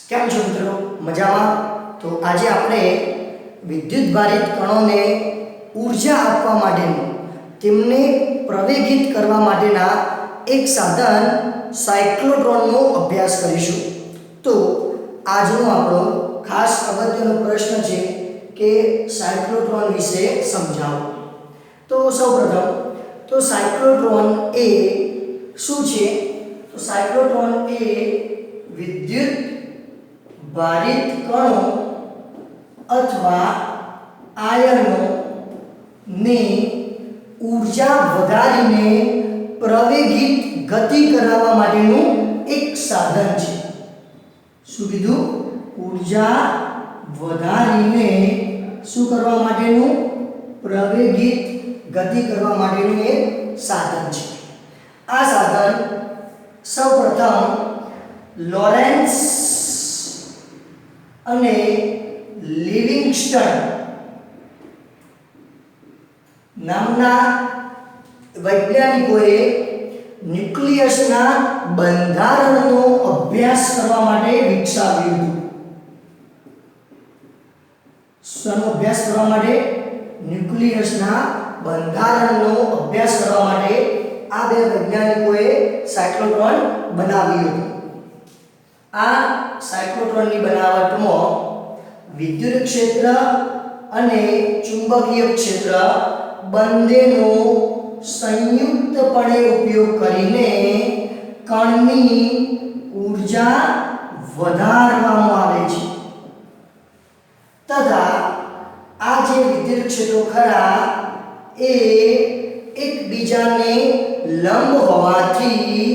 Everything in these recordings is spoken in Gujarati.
કેમ છો મિત્રો? મજામાં? તો આજે આપણે વિદ્યુત ભારિત કણોને ઊર્જા આપવા માટેનું તેમને પ્રવેગિત કરવા માટેના એક સાધન સાયક્લોટ્રોનનો અભ્યાસ કરીશું. તો આજનો આપણો ખાસ અગત્યનો પ્રશ્ન છે કે સાયક્લોટ્રોન વિશે સમજાવો. તો સૌપ્રથમ તો સાયક્લોટ્રોન એ શું છે? તો સાયક્લોટ્રોન એ વિદ્યુત ભારિત કણો અથવા આયનો ને ઊર્જા વધારીને પ્રવેગિત ગતિ કરાવવા માટેનું એક સાધન છે. શું કીધું? ઊર્જા વધારીને શું કરવા માટેનું? પ્રવેગિત ગતિ કરવા માટેનું એક સાધન છે. આ સાધન સૌપ્રથમ લોરેન્સ અને લિવિંગસ્ટન નામના વૈજ્ઞાનિકોએ ન્યુક્લિયસના બંધારણનો અભ્યાસ કરવા માટે વિકસાવ્યું હતું. શેનો અભ્યાસ કરવા માટે? ન્યુક્લિયસના બંધારણનો અભ્યાસ કરવા માટે આ બે વૈજ્ઞાનિકોએ સાયક્લોટ્રોન બનાવ્યું હતું. આ સાયક્લોટ્રોનની બનાવટમાં વિદ્યુત ક્ષેત્ર અને ચુંબકીય ક્ષેત્ર બંનેનો સંયુક્તપણે ઉપયોગ કરીને કણની ઊર્જા વધારવામાં આવે છે તથા આ જે વિદ્યુત ક્ષેત્રો ખરા એ એકબીજાને લંબ હોવાથી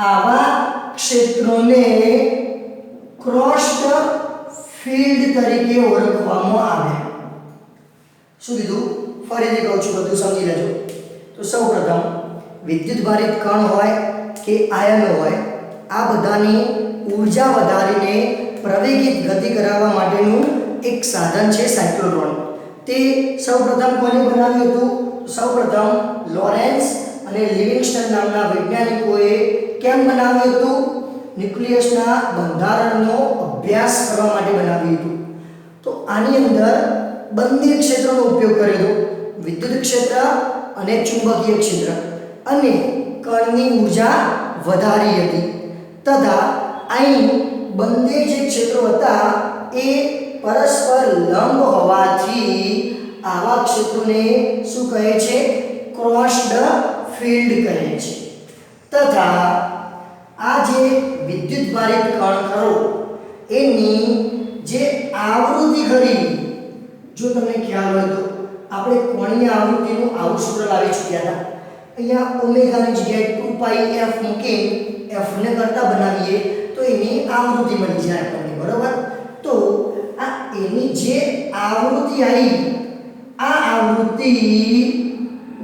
આવા ક્ષેત્રોને ક્રોસ્ડ ફીલ્ડ તરીકે ઓળખવામાં આવે. શું કીધું? ફરીથી કહું છું, બધું સમજી લેજો. તો સૌપ્રથમ વિદ્યુત ભારિત કણ હોય કે આયનો હોય, આ બધાની ઊર્જા વધારીને પ્રવેગિત ગતિ કરાવવા માટેનું એક સાધન છે સાયક્લોટ્રોન. તે સૌપ્રથમ કોને બનાવ્યું હતું? સૌપ્રથમ લોરેન્સ અને લિવિંગસ્ટન નામના વૈજ્ઞાનિકોએ કેમ બનાવ્યું હતું? ન્યુક્લિયસના બંધારણનો અભ્યાસ કરવા માટે બનાવ્યું હતું. તો આની અંદર બંને ક્ષેત્રોનો ઉપયોગ કર્યો હતો, વિદ્યુત ક્ષેત્ર અને ચુંબકીય ક્ષેત્ર, અને કણની ઊર્જા વધારી હતી તથા અહીં બંને જે ક્ષેત્રો હતા એ પરસ્પર લંબ હોવાથી આવા ક્ષેત્રોને શું કહે છે? ક્રોસ્ડ ફીલ્ડ કહે છે. તથા આ જે વિદ્યુત ભારિત કણ ખરો એની જે આવૃત્તિ ખરી, જો તમને ખ્યાલ હોય તો આપણે કોણીય આવૃત્તિનું આવું સૂત્ર લાવી ચૂક્યા હતા. અહીંયા ઓમેગાની જગ્યાએ 2πf મૂકી f ને કરતા બનાવીએ તો એની આવૃત્તિ મળી જાય આપણને, બરોબર? તો આ એની જે આવૃત્તિ આવી, આ આવૃત્તિ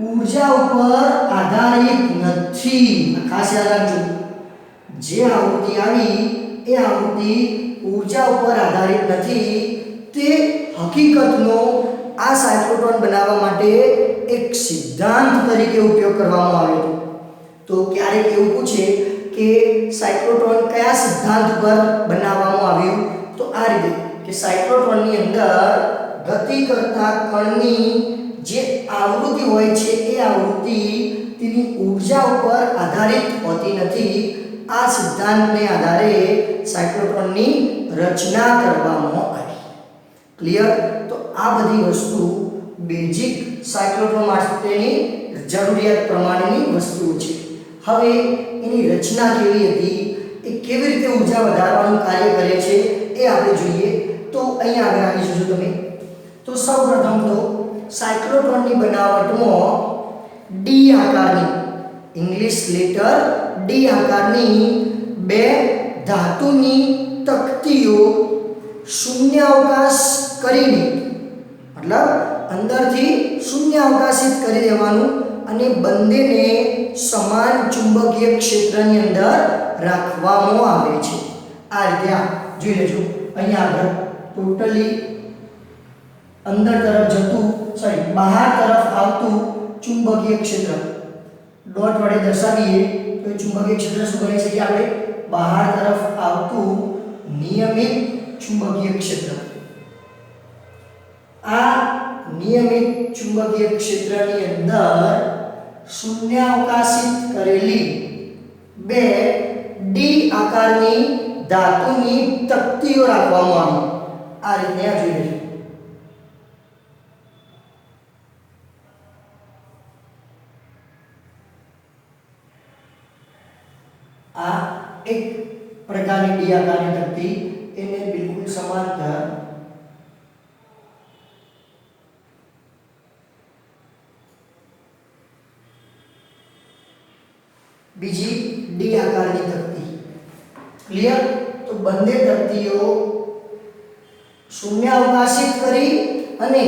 ઊર્જા ઉપર આધારિત નથી. ખાસ યાદ રાખજો, જે આવૃત્તિ આવી એ આવૃત્તિ ઊર્જા ઉપર આધારિત નથી. તે હકીકતનો આ સાયક્લોટ્રોન બનાવવા માટે એક સિદ્ધાંત તરીકે ઉપયોગ કરવામાં આવ્યો હતો. તો ક્યારેક એવું પૂછે કે સાયક્લોટ્રોન કયા સિદ્ધાંત પર બનાવવામાં આવ્યું? તો આ રીતે કે સાયક્લોટ્રોનની અંદર ગતિ કરતા કણની જે આવૃત્તિ હોય છે એ આવૃત્તિ તેની ઊર્જા ઉપર આધારિત હોતી નથી. આ સિદ્ધાંતને આધારે સાયક્લોટ્રોનની રચના કરવામાં આવી. ક્લિયર? તો આ બધી વસ્તુ બેઝિક સાયક્લોટ્રોન માટેની જરૂરિયાત પ્રમાણેની વસ્તુઓ છે. હવે એની રચના કેવી હતી, એ કેવી રીતે ઊર્જા વધારવાનું કાર્ય કરે છે એ આપણે જોઈએ. તો અહીંયા આગળ આવી જજો તમે. તો સૌપ્રથમ તો સાયક્લોટ્રોનની બનાવટમાં ડી આકારની, ઇંગ્લિશ લેટર ડી આકારની બે ધાતુની તકતીઓ શૂન્યાવકાશ કરીને, મતલબ અંદરથી શૂન્યાવકાશિત કરી દેવાનું અને બંનેને સમાન ચુંબકીય ક્ષેત્રની અંદર રાખવામાં આવે છે. આ રીતે આ જોઈ લેજો. અહીંયા આગળ ટોટલી અંદર તરફ જતું, બહાર તરફ આવતું ચુંબકીય ક્ષેત્ર ડોટ વડે દર્શાવીએ તો ચુંબકીય ક્ષેત્ર શું બની શકે? આપણે બહાર તરફ આવતું નિયમિત ચુંબકીય ક્ષેત્ર. આ નિયમિત ચુંબકીય ક્ષેત્રની અંદર શૂન્યાવકાશિત કરેલી બે ડી આકારની ધાતુની તકતીઓ રાખવામાં આવી. આ રીતે આ જોઈ લેજો. આ એક પ્રકારની ડી આકારની તકતી, એને બિલકુલ સમાંતર બીજી ડી આકારની તકતી. ક્લિયર? તો બંને તકતીઓ શૂન્યાવકાશિત કરી અને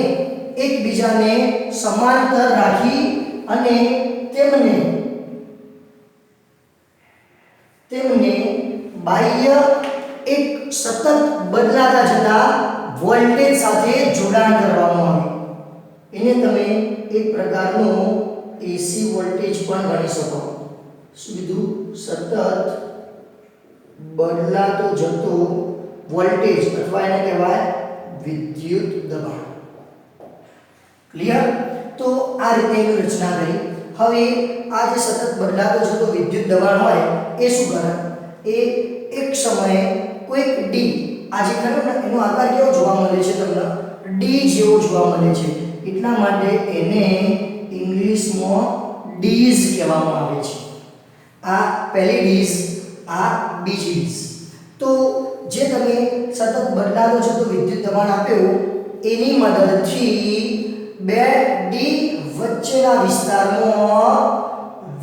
એકબીજાને સમાંતર રાખી અને તેમને બાહ્ય એક સતત બદલાતા જતા વોલ્ટેજ સાથે જોડાણ કરવામાં આવે. એને તમે એક પ્રકારનો એસી વોલ્ટેજ પણ ગણી શકો. શું કીધું? સતત બદલાતો જતો વોલ્ટેજ અથવા એને કહેવાય વિદ્યુત દબાણ. ક્લિયર? તો આ રીતે એની રચના કરી. હવે આ જે સતત બદલાતો જતો વિદ્યુત દબાણ હોય એ શું કરે? એ એક સમયે કોઈક ડી, આ જે ખરો ને એનો આકાર કેવો જોવા મળે છે તમને? ડી જેવો જોવા મળે છે. એટલા માટે એને ઇંગ્લિશમાં ડીઝ કહેવામાં આવે છે. આ પહેલી ડીઝ, આ બીજી ડીઝ. તો જે તમે સતત બદલાતો જતો વિદ્યુત દબાણ આપ્યો એની મદદથી બે ડી વચ્ચેના વિસ્તારમાં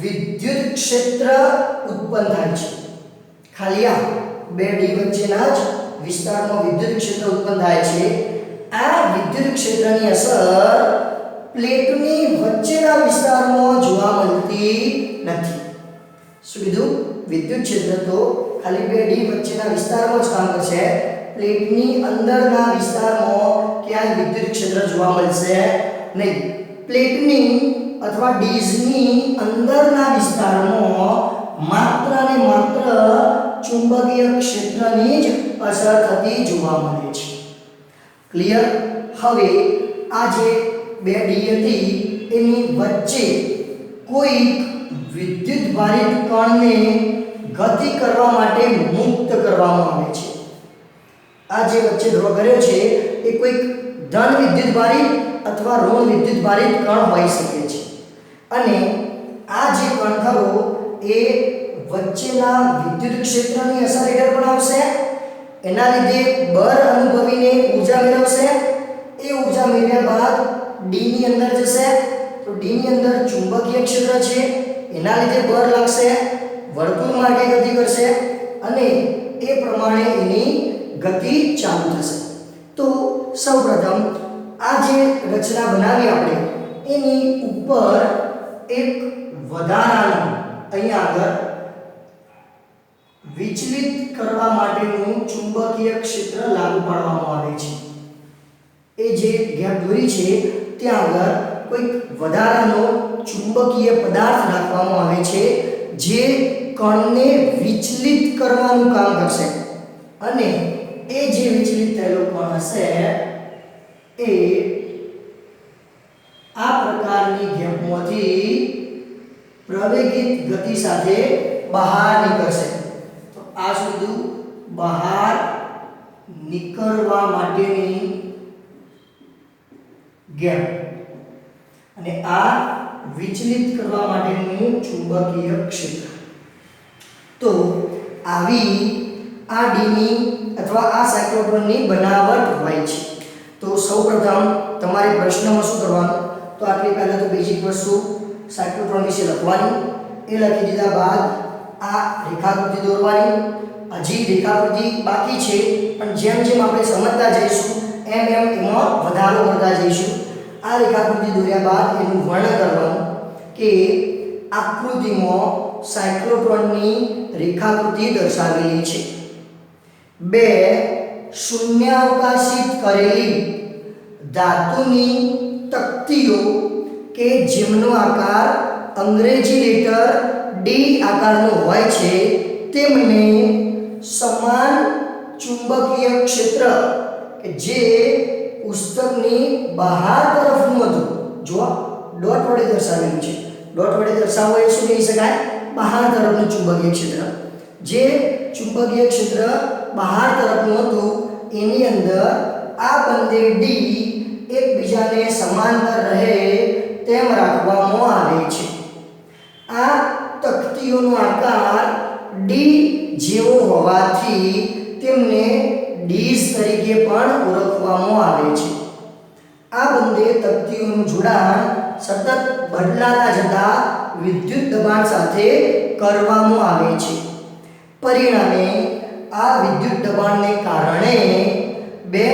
વિદ્યુત ક્ષેત્ર ઉત્પન્ન થાય છે. ખાલી આ બે ડી વચ્ચેના જ વિસ્તારમાં વિદ્યુત ક્ષેત્ર ઉત્પન્ન થાય છે. આ વિદ્યુત ક્ષેત્રની અસર પ્લેટની વચ્ચેના વિસ્તારમાં જોવા મળતી નથી. શું કીધું? વિદ્યુત ક્ષેત્ર તો ખાલી બે ડી વચ્ચેના વિસ્તારમાં જ કામ કરશે. પ્લેટની અંદરના વિસ્તારમાં ક્યાંય વિદ્યુત ક્ષેત્ર જોવા મળશે નહીં. પ્લેટની અથવા ડીઝની અંદરના વિસ્તારમાં માત્ર ને માત્ર ચુંબકીય ક્ષેત્રની જ અસર થતી જોવા મળે છે. ક્લિયર? હવે આ જે બે ડી હતી એની વચ્ચે કોઈ વિદ્યુત ભારિત કણને ગતિ કરવા માટે મુક્ત કરવામાં આવે છે. આ જે વચ્ચે ડ્રો કર્યો છે એ કોઈક ધન વિદ્યુત ભારિત અથવા ઋણ વિદ્યુત ભારિત કણ હોઈ શકે છે. અને આ જે કણ ખરો એ વચ્ચેના વિદ્યુત ક્ષેત્રની અસર હેઠળ પણ આવશે. એના લીધે બળ અનુભવીને ઊર્જા મેળવશે. એ ઊર્જા મેળવ્યા બાદ ડી ની અંદર જશે. તો ડી ની અંદર ચુંબકીય ક્ષેત્ર છે, એના લીધે બળ લાગશે, વર્તુળ માર્ગે ગતિ કરશે અને એ પ્રમાણે એની ગતિ ચાલુ થશે. તો સૌપ્રથમ આ જે રચના બનાવી આપણે એની ઉપર એક વધારાનું અહીંયા આગળ વિચલિત કરવા માટેનું ચુંબકીય ક્ષેત્ર લાગુ પાડવામાં આવે છે. એ જે ગેપ દોરી છે ત્યાં આગળ કોઈક વધારાનો ચુંબકીય પદાર્થ રાખવામાં આવે છે જે કણને વિચલિત કરવાનું કામ કરશે. અને એ જે વિચલિત થયેલો કણ હશે એ આ પ્રકારની ગેપમાંથી પ્રવેગિત ગતિ સાથે બહાર નીકળશે. તો આ શું? બહાર નીકળવા માટેની ગેપ અને આ વિચલિત કરવા માટેનું ચુંબકીય ક્ષેત્ર. તો આવી આ ડીની અથવા આ સાયક્લોટ્રોનની બનાવટ હોય છે. તો સૌપ્રથમ તમારે પ્રશ્નમાં શું કરવાનું? તો આટલી પહેલા તો બેઝિક વસ્તુ સાયક્લોટ્રોન વિશે લખવાની. એ લખી દીધા બાદ આ રેખાકૃતિ દોરવાની. હજી રેખાકૃતિ બાકી છે પણ જેમ જેમ આપણે સમજતા જઈશું એમ એમ એમાં વધારો કરતા જઈશું. આ રેખાકૃતિ દોર્યા બાદ એનું વર્ણન કરવાનું કે આકૃતિમાં સાયક્લોટ્રોનની રેખાકૃતિ દર્શાવેલી છે. બે શૂન્યાવકાશિત કરેલી ધાતુની તકતીઓ કે જેમનો આકાર અંગ્રેજી લેટર ડી આકારનો હોય છે તેમને સમાન ચુંબકીય ક્ષેત્ર કે જે પુસ્તકની બહાર તરફનું હતું, જો ડોટ વડે દર્શાવેલું છે, ડોટ વડે દર્શાવવું એ શું કહી શકાય? બહાર તરફનું ચુંબકીય ક્ષેત્ર. જે ચુંબકીય ક્ષેત્ર બહાર તરફનું હતું એની અંદર આ બંને ડી એકબીજાને સમાંતર રહે તેમ રાખવામાં આવે છે. આ તકતીઓનો આકાર ડી જેવો હોવાથી તેમને ડીઝ તરીકે પણ ઓળખવામાં આવે છે. આ બંને તકતીઓનું જોડાણ સતત બદલાતા જતા વિદ્યુત દબાણ સાથે કરવામાં આવે છે. પરિણામે આ વિદ્યુત દબાણને કારણે બે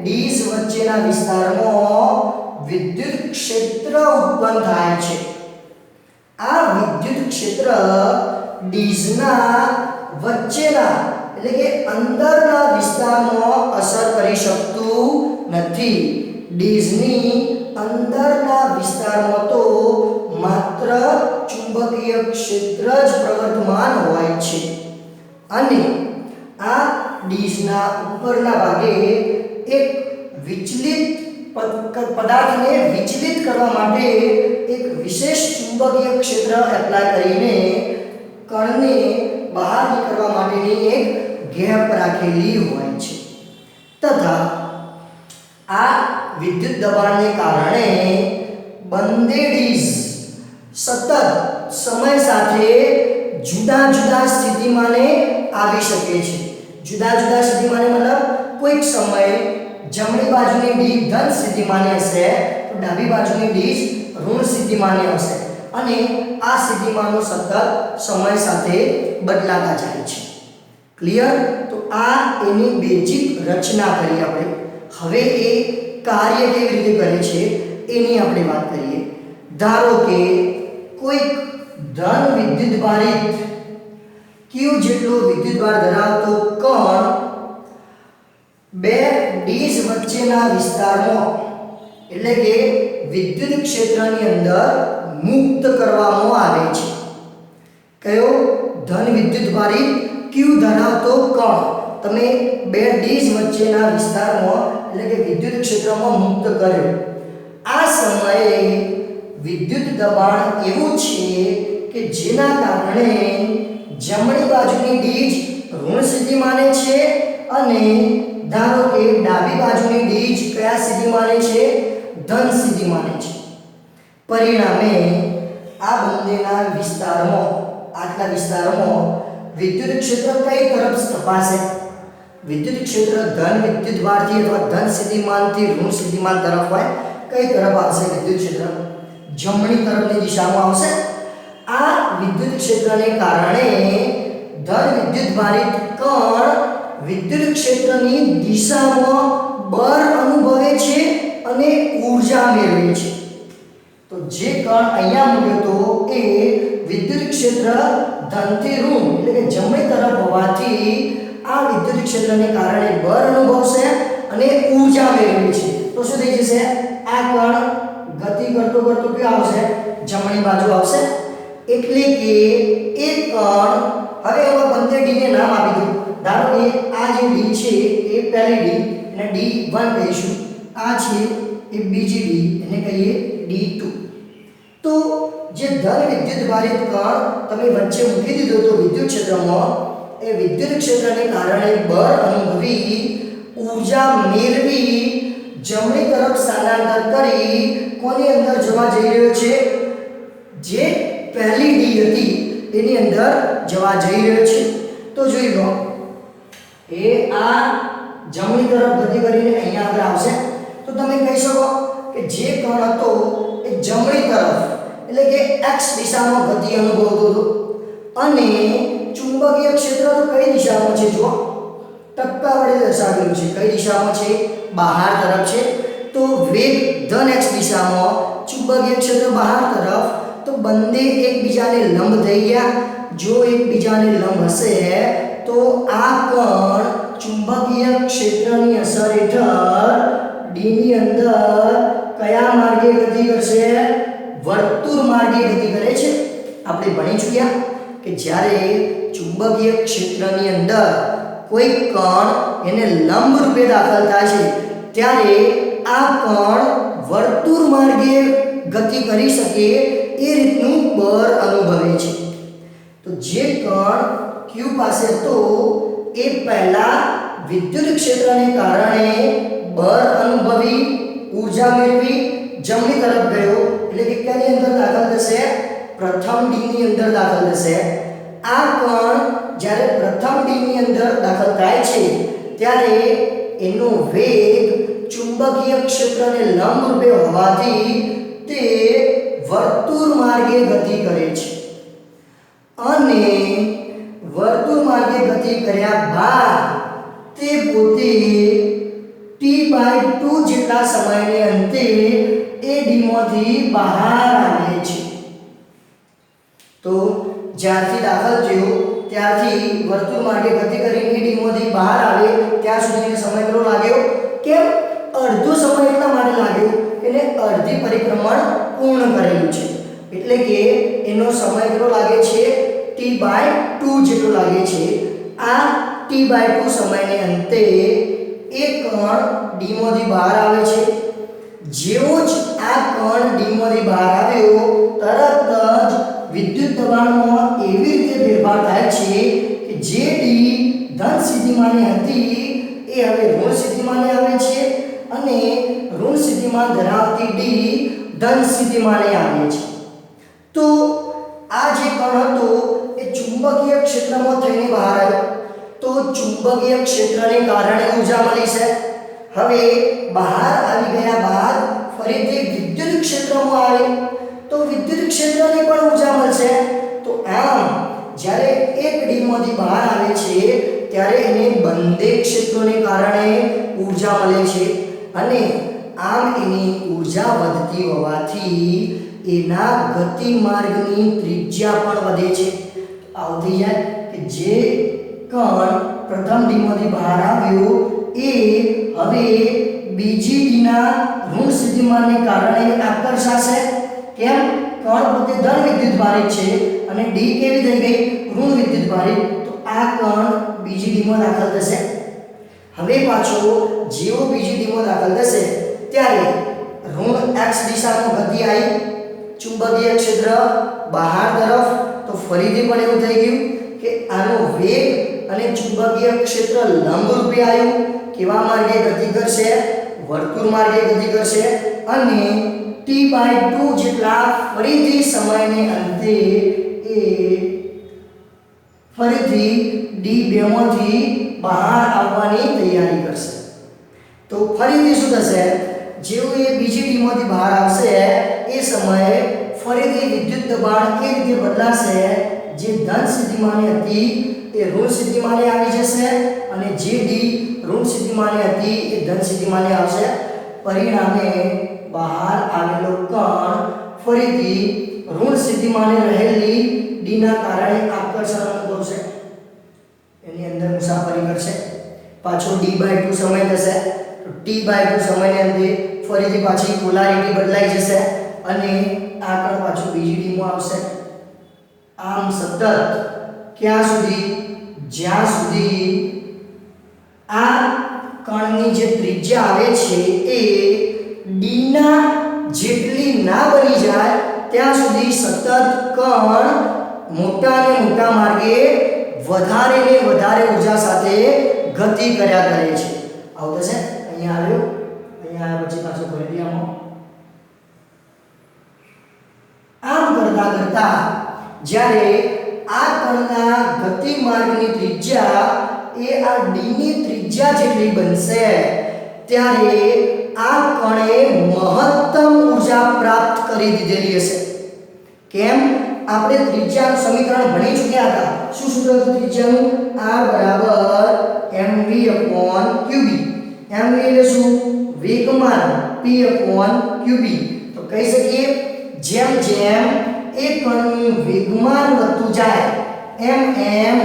ડીઝ વચ્ચેના વિસ્તારમાં વિદ્યુત ક્ષેત્ર ઉત્પન્ન થાય છે. આ વિદ્યુત ક્ષેત્ર ડીઝના વચ્ચેના એટલે કે અંદરના વિસ્તારમાં અસર કરી શકતું નથી. ડીઝની અંદરના વિસ્તારમાં તો માત્ર ચુંબકીય ક્ષેત્ર જ પ્રવર્તમાન હોય છે અને આ ડીઝના ઉપરના ભાગે એક વિચલિત પદાર્થને વિચલિત કરવા માટે એક વિશેષ ચુંબકીય ક્ષેત્ર એપ્લાય કરીને કણને બહાર નીકળવા માટેની એક ગેપ રાખેલી હોય છે તથા આ વિદ્યુત દબાણને કારણે બંને ડીઝ સતત સમય સાથે જુદા જુદા સ્થિતિમાને આવી શકે છે. જુદા જુદા સ્થિતિમાને મતલબ કોઈક સમયે જમણી બાજુની ડી ધન સ્થિતિમાને હશે તો ડાબી બાજુની ડી ઋણ સ્થિતિમાને હશે અને આ સ્થિતિમાનો સતત સમય સાથે બદલાતા જાય છે. ક્લિયર? તો આ એની બેઝિક રચના કરી આપણે. હવે એ કાર્ય કેવી રીતે કરે છે એની આપણે વાત કરીએ. ધારો કે કોઈક ધન વિદ્યુતભારિત Q જેટલો વિદ્યુતભાર ધરાવતો કણ બે ડીઝ વચ્ચેના વિસ્તારમાં એટલે કે વિદ્યુત ક્ષેત્રની અંદર મુક્ત કરવામાં આવે છે. કયો? ધન વિદ્યુતભારિત Q ધરાવતો કણ તમે બે ડીઝ વચ્ચેના વિસ્તારમાં એટલે કે વિદ્યુત ક્ષેત્રમાં મુક્ત કર્યો. આ સમયે વિદ્યુત દબાણ એવું છે કે જેના કારણે જમણી બાજુની ડીઝ ઋણ સ્થિતિમાને છે અને ધારો કે ડાબી બાજુની ડીઝ કયા સ્થિતિમાને છે? ધન સ્થિતિમાને છે. પરિણામે આ બંનેના વિસ્તારમાં આટલા વિસ્તારમાં વિદ્યુત ક્ષેત્ર કઈ તરફ સ્થપાશે? વિદ્યુત ક્ષેત્ર ધન વિદ્યુતભારથી અથવા ધન સ્થિતિમાનથી ઋણ સ્થિતિમાન તરફ હોય. કઈ તરફ આવશે વિદ્યુત ક્ષેત્ર? જમણી તરફની દિશામાં આવશે. આ વિદ્યુત ક્ષેત્રને કારણે ધન વિદ્યુતભારિત કણ વિદ્યુત ક્ષેત્રની દિશામાં બળ અનુભવે છે અને ઊર્જા મેળવે છે. તો જે કણ અહીંયા મૂક્યો તો એ વિદ્યુત ક્ષેત્ર ધનથી ઋણ એટલે કે જમણી તરફ હોવાથી આ વિદ્યુત ક્ષેત્રને કારણે બળ અનુભવશે અને ઊર્જા મેળવે છે. તો શું થઈ જશે? આ કણ ગતિ કરતો કરતો ક્યાં આવશે? જમણી બાજુ આવશે. એટલે કે એક કણ હવે એમાં બંને ડી ને નામ આપી દો. ધારો કે આ જે ડી છે એ પહેલી ડી એને D1 કહીશું. આ છે એ બીજી ડી એને કહીએ D2. તો જે ધન વિદ્યુતભારિત કણ તમે વચ્ચે મૂકી દીધો તો વિદ્યુત ક્ષેત્રમાં એ વિદ્યુત ક્ષેત્રને કારણે બળ અનુભવી ઊર્જા મેળવી જમણી તરફ સ્થાનાંતર કરી કોની અંદર જવા જઈ રહ્યો છે? જે પહેલી ડી હતી એની અંદર જવા જઈ રહ્યો છે. તો જોઈ લો એ આ જમણી તરફ ગતિ કરીને અહીંયા આગળ આવશે. તો તમે કહી શકો કે જે કણ હતો એ જમણી તરફ એટલે કે x દિશામાં ગતિ અનુભવતો હતો અને ચુંબકીય ક્ષેત્ર તો કઈ દિશામાં છે? જો ટપકા વડે દર્શાવેલું છે. કઈ દિશામાં છે? બહાર તરફ છે. તો વેગ ધન x દિશામાં, ચુંબકીય ક્ષેત્ર બહાર તરફ. તો બંને એકબીજાને લંબ થઈ ગયા. જો એકબીજાને લંબ હશે તો આ કણ ચુંબકીય ક્ષેત્રની અસર હેઠળ ડી ની અંદર કયા માર્ગે ગતિ કરશે? વર્તુળ માર્ગે ગતિ કરે છે. આપણે ભણી ચૂક્યા કે જ્યારે ચુંબકીય ક્ષેત્રની અંદર કોઈ કણ એને લંબ રૂપે દાખલ થાય છે ત્યારે આ કણ વર્તુળ માર્ગે ગતિ કરી શકે એ રીતનું બળ અનુભવે છે. તો જે કણ q પાસે હતો એ પહેલા વિદ્યુત ક્ષેત્રને કારણે બળ અનુભવી ઊર્જા મેળવી જમણી તરફ ગયો એટલે કે ક્યાંની અંદર દાખલ થશે પ્રથમ ડી ની અંદર દાખલ થશે. આ કણ જ્યારે પ્રથમ ડી ની અંદર દાખલ થાય છે ત્યારે એનો વેગ ચુંબકીય ક્ષેત્રને લંબ રૂપે હોવાથી તે વર્તુળ માર્ગે ગતિ કરે છે અને વર્તુળ માર્ગે ગતિ કર્યા બાદ તે પોતે t/2 જેટલા સમયને અંતે એ ડીમાંથી બહાર આવે છે. તો જ્યારથી દાખલ થયો ત્યારથી વર્તુળ માર્ગે ગતિ કરીને ડીમાંથી બહાર આવે ત્યાં સુધીનો સમય કેટલો લાગ્યો? કેમ? અડધો સમય એટલા માટે લાગ્યો એને અડધી પરિક્રમણ પૂર્ણ કરેલું છે એટલે કે એનો સમય કેટલો લાગે છે? t/2 જેટલો લાગે છે. આ t/2 સમયને અંતે એક કણ ડી માંથી બહાર આવે છે. જેવો જ આ કણ ડી માંથી બહાર આવ્યો તરત જ વિદ્યુત દબાણમાં એવી રીતે ફેરફાર થાય છે કે જે ડી ધન સ્થિતિમાને હતી એ હવે ઋણ સ્થિતિમાને આવે છે અને ઋણ સ્થિતિમાન ધરાવતી ડી ધન સ્થિતિમાને આવે છે. તો આ જે કણ હતો એ ચુંબકીય ક્ષેત્રમાં થઈને બહાર આવ્યો તો ચુંબકીય ક્ષેત્રને કારણે ઊર્જા મળી છે. હવે બહાર આવી ગયા બાદ ફરીથી વિદ્યુત ક્ષેત્રમાં આવે તો વિદ્યુત ક્ષેત્રને પણ ઊર્જા મળશે. તો આમ જ્યારે એક ડીમાંથી બહાર આવે છે ત્યારે એને બંને ક્ષેત્રોને કારણે ઊર્જા મળે છે અને આમ એની ઊર્જા વધતી હોવાથી એના ગતિ માર્ગની ત્રિજ્યા પણ વધે છે. આવતી જાય કે જે કણ પ્રથમ ડીમાંથી બહાર આવ્યો એ હવે બીજી ડીના ઋણ સ્થિતિમાનને કારણે આકર્ષાશે. કેમ? કણ પોતે ધન વિદ્યુતભારિત છે અને ડી કેવી થઈ ગઈ? ઋણ વિદ્યુતભારિત. તો આ કણ બીજી ડીમાં દાખલ થશે. હવે પાછો જેવો બીજી ડીમાં દાખલ થશે ત્યારે ઋણ x દિશામાં ગતિ આવી ચુંબકીય ક્ષેત્ર બહાર તરફ. તો ફરીથી પણ એવું થઈ ગયું કે આનો વેગ અને ચુંબકીય ક્ષેત્ર લંબ રૂપે આવ્યું. કેવા માર્ગે ગતિ કરશે? વર્તુળ માર્ગે ગતિ કરશે અને t/2 જેટલા ફરીથી સમયને અંતે એ ફરીથી d2 માંથી બહાર આવવાની તૈયારી કરશે. તો ફરીથી શું થશે? જેવું એ બીજી ડીમાંથી બહાર આવશે એ સમયે ફરીથી વિદ્યુત દબાણ એ રીતે બદલાશે જે ધન સ્થિતિમાને હતી એ ઋણ સ્થિતિમાને આવી જશે અને જે ડી ઋણ સ્થિતિમાને હતી એ ધન સ્થિતિમાને આવશે. પરિણામે બહાર આવેલો કણ ફરીથી ઋણ સ્થિતિમાને રહેલી ડીના કારણે આકર્ષણ અનુભવશે એની અંદર મુસાફરી કરશે. પાછો d/2 સમય થશે તો t/2 સમયને અંતે ફરીથી પાછી પોલારિટી બદલાઈ જશે અને આ કણ પાછું બીજી ડીમાં આવશે. આમ સતત ક્યાં સુધી? જ્યાં સુધી આ કણની જે ત્રિજ્યા આવે છે એ ડીના જેટલી ના બની જાય ત્યાં સુધી સતત કણ મોટા અને મોટા માર્ગે વધારે ને વધારે ઊર્જા સાથે ગતિ કર્યા કરે છે. આવું થશે. અહીંયા આવ્યો, અહીંયા આવ્યા પછી પાછો ફરીથી આમ કરતા કરતા જ્યારે આ કણના ગતિ માર્ગની ત્રિજ્યા એ આ ડી ની ત્રિજ્યા જેટલી બનશે ત્યારે આ કણે મહત્તમ ઊર્જા પ્રાપ્ત કરી દીધેલી હશે. કેમ? આપણે ત્રિજ્યાનું સમીકરણ ભણી ચૂક્યા હતા. શું સૂત્ર હતું ત્રિજ્યાનું? r mv/qb. mv એટલે શું? વેગમાન. p/qb. તો કહી શકીએ જેમ જેમ એક કણનું વેગમાન વધતું જાય એમ એમ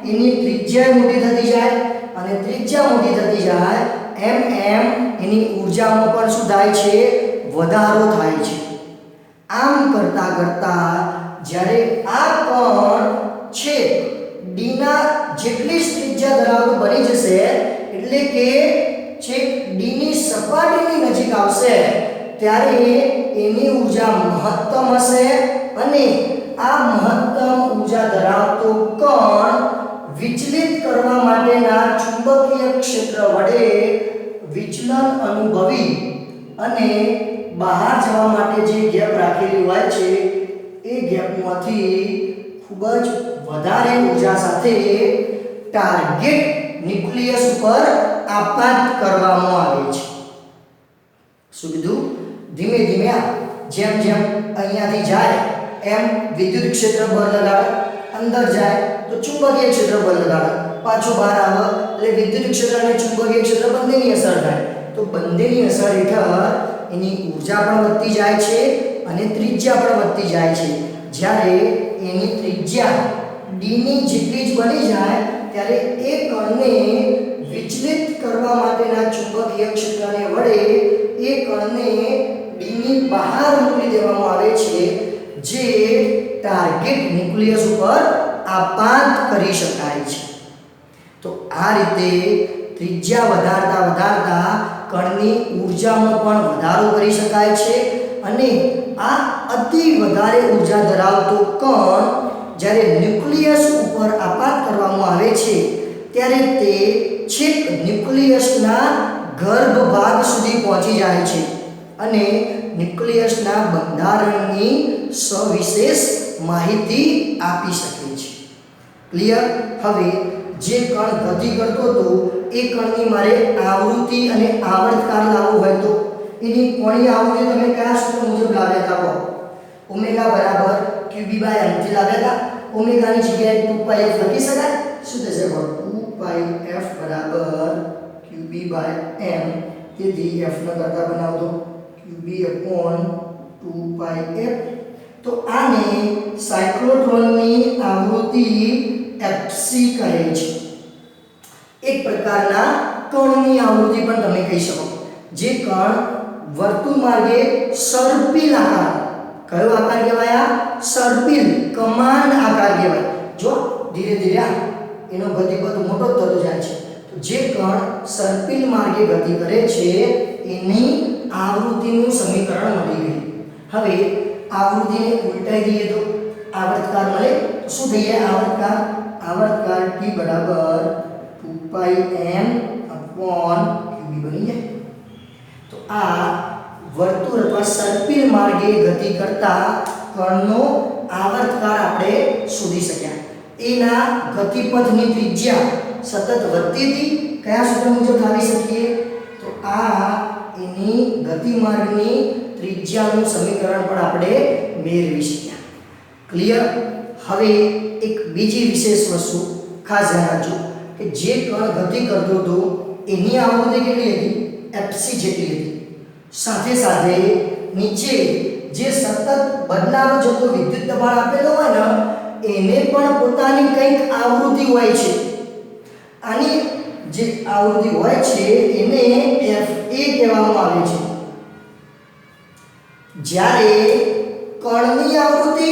એની ત્રિજ્યા મોટી થતી જાય અને ત્રિજ્યા મોટી થતી જાય એમ એમ એની ઊર્જામાં પણ શું થાય છે? વધારો થાય છે. આમ કરતા કરતા જ્યારે આ કણ છે ડીના જેટલી ત્રિજ્યા ધરાવતું બની એટલે કે છેક ડી ની સપાટીની નજીક આવશે ત્યારે એની ઊર્જા મહત્તમ હશે અને આ મહત્તમ ઊર્જા ધરાવતો કણ વિચલિત કરવા માટેના ચુંબકીય ક્ષેત્ર વડે વિચલન અનુભવી અને બહાર જવા માટે જે ગેપ રાખેલી હોય છે એ ગેપમાંથી ખૂબ જ વધારે ઊર્જા સાથે ટાર્ગેટ ન્યુક્લિયસ ઉપર આપાત કરવામાં આવે છે. શું કીધું? ધીમે ધીમે જેમ જેમ અહીંયાથી જાય એમ વિદ્યુત ક્ષેત્ર બળ લગાડે, અંદર જાય તો ચુંબકીય ક્ષેત્ર બળ લગાડે, પાછું બહાર આવે એટલે વિદ્યુત ક્ષેત્ર અને ચુંબકીય ક્ષેત્ર બંનેની અસર થાય. તો બંનેની અસર હેઠળ એની ઊર્જા પણ વધતી જાય છે અને ત્રિજ્યા પણ વધતી જાય છે. જ્યારે એની ત્રિજ્યા d ની જેટલી જ બની જાય ત્યારે એ કણને વિચલિત કરવા માટેના ચુંબકીય ક્ષેત્રને વડે એ કણને d ની બહાર મોકલી દેવામાં આવે છે જે ટાર્ગેટ ન્યુક્લિયસ ઉપર આપાત કરી શકાય છે. તો આ રીતે ત્રિજ્યા વધારતા વધારતા કણની ઊર્જામાં પણ વધારો કરી શકાય છે અને આ અતિ વધારે ઊર્જા ધરાવતો કણ જ્યારે ન્યુક્લિયસ ઉપર આપાત કરવામાં આવે છે ત્યારે તે છેક ન્યુક્લિયસના ગર્ભ ભાગ સુધી પહોંચી જાય છે અને ન્યુક્લિયસના બંધારણની સવિશેષ માહિતી આપી શકે છે. ક્લિયર? હવે જે કણ ગતિ કરતો હતો એ કણની મારે આવૃત્તિ અને આવર્તકાળ લાવવો હોય તો એની કોણીય આવૃત્તિ તમે કયા સૂત્ર મુજબ લાવ્યા હતા? કહો. ઓમેગા બરાબર qb/m થી લાવ્યા હતા. ઓમેગાની જગ્યાએ 2πf લખી શકાય. શું થશે? 2πf બરાબર qb/m. તેથી f નો કરતા બનાવો તો qb/2πf. તો આને સાયક્લોટ્રોનની આવૃત્તિ fc કહે છે. એક પ્રકારના કણની આવૃત્તિ પણ તમે કહી શકો. જે કણ વર્તુળ માર્ગે સર્પિલ આકાર, કયો આકાર કહેવાય? સર્પિલ કમાન આકાર કહેવાય. જો ધીરે ધીરે એનો ગતિપથ મોટો થતો જાય છે. તો જે કણ સર્પિલ માર્ગે ગતિ કરે છે એની આવૃત્તિનું સમીકરણ મળી ગયું. હવે આવૃત્તિને ઉલટાઈ દઈએ તો આવર્તકાળ મળે તો શું થઈ જાય? આવર્તકાળ t બરાબર 2πm/qb બની જાય. તો આ વર્તુળ અથવા સર્પિલ માર્ગે ગતિ કરતા કણનો આવર્તકાળ આપણે શોધી શક્યા. એના ગતિપથની ત્રિજ્યા સતત વધતી હતી. કયા સૂત્ર મુજબ લાવી શકીએ? તો આ એની ગતિમાર્ગની ત્રિજ્યાનું સમીકરણ પણ આપણે મેળવી શક્યા. ક્લિયર? હવે એક બીજી વિશેષ વસ્તુ ખાસ ધ્યાન રાખજો કે જે કણ ગતિ કરતો હતો એની આવૃત્તિ કેટલી હતી? fc જેટલી હતી. સાથે સાથે નીચે જે સતત બદલાવ જતો વિદ્યુત દબાણ આપેલો હોય ને એને પણ પોતાની કંઈક આવૃત્તિ હોય છે. આની જે આવૃત્તિ હોય છે એને fa કહેવામાં આવે છે. જ્યારે કણની આવૃત્તિ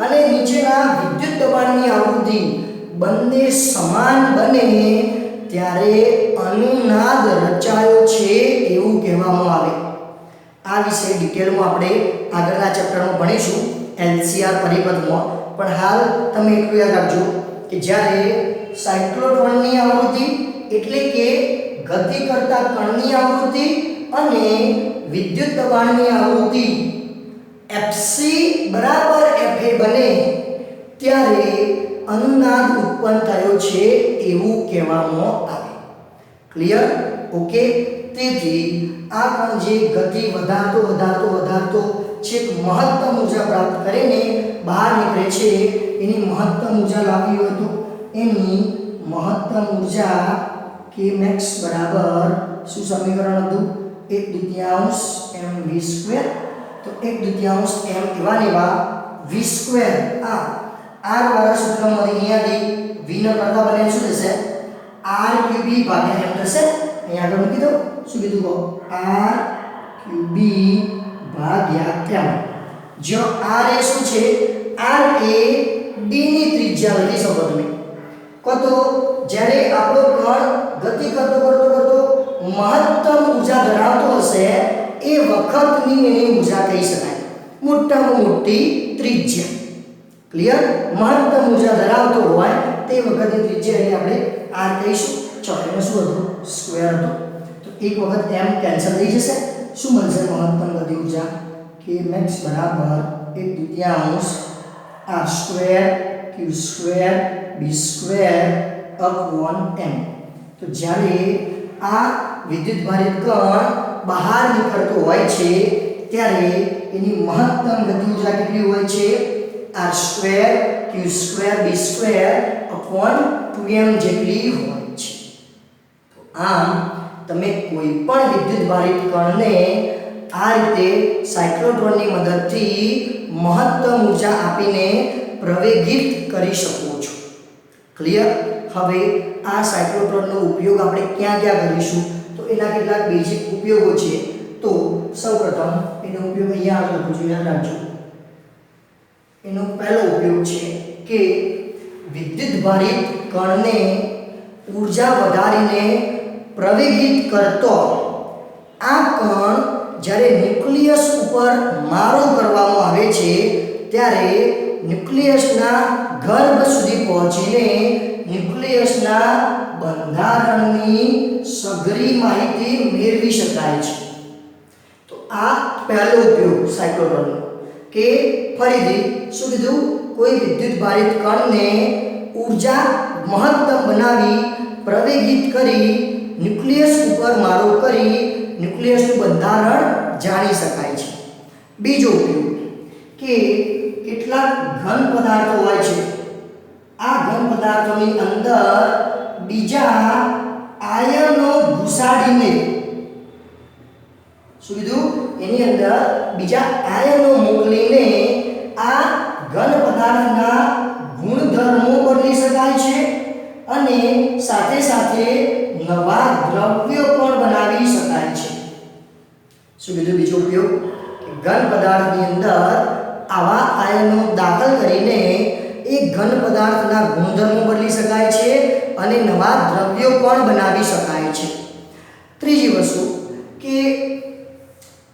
અને નીચેના વિદ્યુત દબાણની આવૃત્તિ બંને સમાન બને ત્યારે અનુનાદ રચાયો છે એવું કહેવામાં આવે. આ વિશે ડિટેલમાં આપણે આગળના ચેપ્ટરમાં ભણીશું LCR પરિપથમાં. પણ હાલ તમે એટલું યાદ રાખજો કે જ્યારે સાયક્લોટ્રોનની આવૃત્તિ એટલે કે ગતિ કરતા કણની આવૃત્તિ અને વિદ્યુત દબાણની આવૃત્તિ fc બરાબર fa બને ત્યારે અનુનાદ ઉત્પન્ન થયો છે એવું કહેવામાં આવે. ક્લિયર? ઓકે. તેથી આ કણ જે ગતિ વધારતો છેક મહત્તમ ઊર્જા પ્રાપ્ત કરીને બહાર નીકળે છે એની મહત્તમ ઊર્જા લાવવી હોય તો એની મહત્તમ ઊર્જા kmax બરાબર શું સમીકરણ હતું? 1/2 mv². તો 1/2 m એવા v² આ r વાળા સૂત્રમાંથી અહીંયાથી v નો કરતા બને શું થશે? r³ m થશે. અહીંયા આગળ મૂકી દો. શું કીધું? કહો. r³ m. જો r એ શું છે? r એ d ની ત્રિજ્યા લખી શકો તમે. કહો તો જ્યારે આપણો કણ ગતિ કરતો કરતો કરતો મહત્તમ ઊર્જા ધરાવતો હશે એ વખતની એની ઊર્જા કહી શકાય. મોટામાં મોટી ત્રિજ્યા. ક્લિયર? મહત્તમ ઊર્જા ધરાવતો હોય તે વખતની ત્રિજ્યા એને આપણે r કહીશું. ચલો એમાં શું હતું? સ્ક્વેર હતું. તો એક વખત m કેન્સલ થઈ જશે. શું મળશે મહત્તમ ગતિ ઊર્જા? કે max બરાબર 1/2 r square q square b square upon m. તો જ્યારે આ વિદ્યુતભારિત કણ બહાર નીકળતો હોય છે ત્યારે એની મહત્તમ ગતિ ઊર્જા કેટલી હોય છે? r square q square b square upon 2m જેટલી હોય છે. તો આમ તમે કોઈ પણ વિદ્યુતભારિત કણને આ રીતે સાયક્લોટ્રોનની મદદથી મહત્તમ ઊર્જા આપીને પ્રવેગિત કરી શકો છો. ક્લિયર? હવે આ સાયક્લોટ્રોનનો ઉપયોગ આપણે ક્યાં ક્યાં કરીશું? તો એના કેટલાક બેઝિક ઉપયોગો છે. તો સૌપ્રથમ એનો ઉપયોગ અહીંયા આગળ લખું છું, યાદ રાખજો. એનો પહેલો ઉપયોગ છે કે વિદ્યુતભારિત કણને ઊર્જા વધારીને પ્રવેગિત કરતો આ કણ જ્યારે ન્યુક્લિયસ ઉપર મારો કરવામાં આવે છે ત્યારે ન્યુક્લિયસના ગર્ભ સુધી પહોંચીને ન્યુક્લિયસના બંધારણની સઘળી માહિતી મેળવી શકાય છે. તો આ પહેલો ઉપયોગ સાયક્લોટ્રોનનો. કે ફરીથી શું કીધું? કોઈ વિદ્યુતભારિત કણને ઊર્જા મહત્તમ બનાવી પ્રવેગિત કરી ન્યુક્લિયસ ઉપર મારો કરી ન્યુક્લિયસનું બંધારણ જાણી શકાય છે. બીજો ઉપયોગ કે કેટલાક ઘન પદાર્થો હોય છે. આ ઘન પદાર્થોની અંદર બીજા આયનો ઘુસાડીને શું કીધું? એની અંદર બીજા આયનો મોકલીને આ ઘન પદાર્થના ગુણધર્મો બદલી શકાય છે અને સાથે સાથે નવા દ્રવ્યો પણ બનાવી શકાય છે. શું કીધું? બીજો ઉપયોગ ઘન પદાર્થની અંદર આવા આયનો દાખલ કરીને એ ઘન પદાર્થના ગુણધર્મો બદલી શકાય છે અને નવા દ્રવ્યો પણ બનાવી શકાય છે. ત્રીજી વસ્તુ કે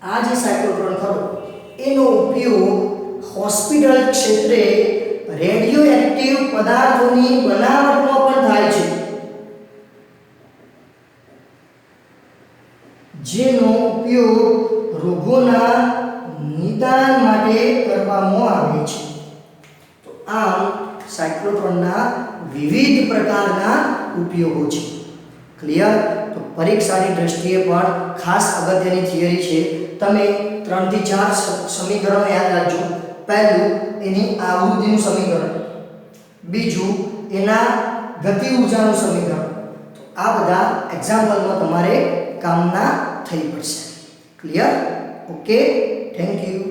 આ જે સાયક્લોટ્રોન ખરો એનો ઉપયોગ હોસ્પિટલ ક્ષેત્રે રેડિયો એક્ટિવ પદાર્થોની બનાવટમાં પણ થાય છે, જેનો ઉપયોગ રોગોના નિદાન માટે કરવામાં આવે છે. તો આમ સાયક્લોટ્રોનના વિવિધ પ્રકારના ઉપયોગો છે. ક્લિયર? તો પરીક્ષાની દ્રષ્ટિએ પણ ખાસ અગત્યની થિયરી છે. તમે 3 થી 4 સમીકરણો યાદ રાખજો. પહેલું એની આવૃત્તિનું સમીકરણ, બીજું એના ગતિ ઊર્જાનું સમીકરણ. તો આ બધા એક્ઝામ્પલમાં તમારે કામના થઈ પડશે. ક્લિયર? Okay, thank you.